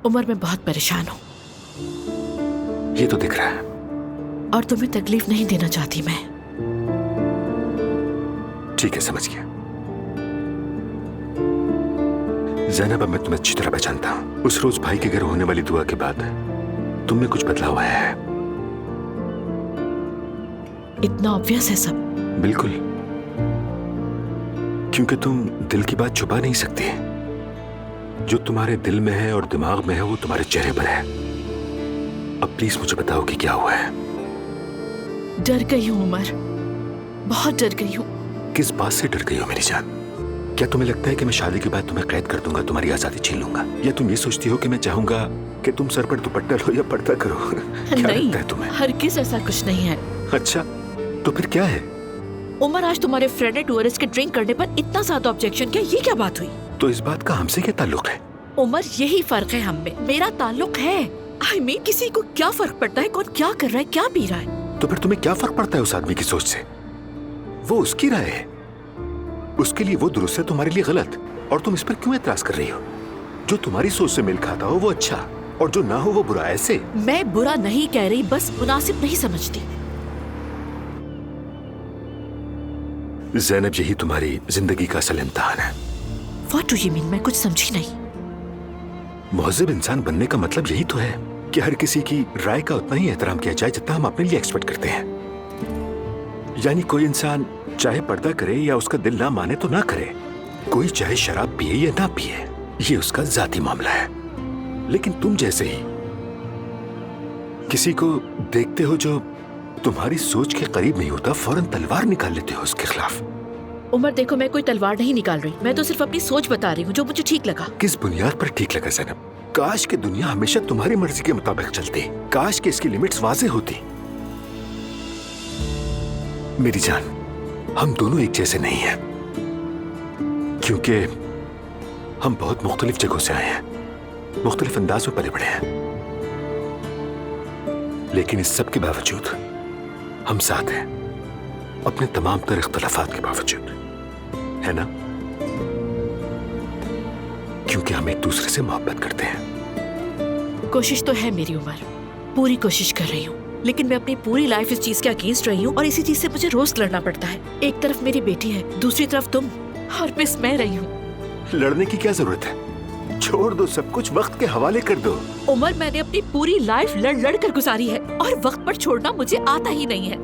उमर, मैं बहुत परेशान हूँ। ये तो दिख रहा है। और तुम्हें तकलीफ नहीं देना चाहती मैं। ठीक है, समझ गया। ज़ैनब, अब मैं तुम्हें अच्छी तरह पहचानता हूँ। उस रोज भाई के घर होने वाली दुआ के बाद तुम में कुछ बदलाव आया है। इतना ऑब्वियस है सब? बिल्कुल, क्योंकि तुम दिल की बात छुपा नहीं सकती। जो तुम्हारे दिल में है और दिमाग में है वो तुम्हारे चेहरे पर है। अब प्लीज मुझे बताओ कि क्या हुआ है। डर गई हूँ उमर, बहुत डर गई हूँ। किस बात से डर गई हो मेरी जान? क्या तुम्हें लगता है कि मैं शादी के बाद तुम्हें कैद कर दूंगा, तुम्हारी आजादी छीन लूंगा? या तुम ये सोचती हो कि मैं चाहूंगा कि तुम सर पर दुपट्टा लो या पर्दा करो? क्या नहीं, लगता है तुम्हें? हरगिज़ ऐसा कुछ नहीं है। अच्छा, तो फिर क्या है? उमर, आज तुम्हारे फ्रेंड ने टूरिस्ट के ड्रिंक करने पर इतना ज्यादा ऑब्जेक्शन किया, ये क्या बात हुई? तो इस बात का हमसे क्या ताल्लुक है? उमर, यही फर्क है हम में। मेरा ताल्लुक है। आई मीन, किसी को क्या फर्क पड़ता है कौन क्या कर रहा है, क्या पी रहा है? तो फिर तुम्हें क्या फर्क पड़ता है उस आदमी की सोच से? वो उसकी राय है, उसके लिए वो दुरुस्त है, तुम्हारे लिए गलत। और तुम इस पर क्यों एतराज कर रही हो? जो तुम्हारी सोच से मेल खाता हो वो अच्छा, और जो ना हो वो बुरा। ऐसे मैं बुरा नहीं कह रही, बस मुनासिब नहीं समझती। ज़ैनब, यही तुम्हारी जिंदगी का असल इम्तिहान है। What do you mean? मैं कुछ समझी नहीं। मुहज़्ज़ब इंसान बनने का मतलब यही तो है कि हर किसी की राय का उतना ही एहतराम किया जाए जितना हम अपने लिए एक्सपेक्ट करते हैं। यानी कोई इंसान चाहे पर्दा करे या उसका दिल ना माने तो ना करे, कोई चाहे शराब पिए या ना पिए, ये उसका जाती मामला है। लेकिन तुम जैसे ही किसी को देखते हो जो तुम्हारी सोच के करीब नहीं होता, फौरन तलवार निकाल लेते हो उसके खिलाफ। उमर देखो, मैं कोई तलवार नहीं निकाल रही, मैं तो सिर्फ अपनी सोच बता रही हूँ जो मुझे ठीक लगा। किस बुनियाद पर ठीक लगा ज़ैनब? काश कि दुनिया हमेशा तुम्हारी मर्जी के मुताबिक चलती, काश कि इसकी लिमिट्स वाज़ेह होती। मेरी जान, हम दोनों एक जैसे नहीं हैं, क्योंकि हम बहुत मुख्तलिफ जगहों से आए हैं, मुख्तलिफ अंदाज में पले बड़े हैं। लेकिन इस सब के बावजूद हम साथ हैं, अपने तमाम तर इख्तलाफात के बावजूद, है ना? क्योंकि हम एक दूसरे से मोहब्बत करते हैं। कोशिश तो है मेरी उमर, पूरी कोशिश कर रही हूँ, लेकिन मैं अपनी पूरी लाइफ इस चीज के अगेंस्ट रही हूँ और इसी चीज से मुझे रोज लड़ना पड़ता है। एक तरफ मेरी बेटी है, दूसरी तरफ तुम, और मिस मैं रही हूँ। लड़ने की क्या जरूरत है? छोड़ दो सब कुछ, वक्त के हवाले कर दो। उमर, मैंने अपनी पूरी लाइफ लड़ लड़ कर गुजारी है और वक्त पर छोड़ना मुझे आता ही नहीं है।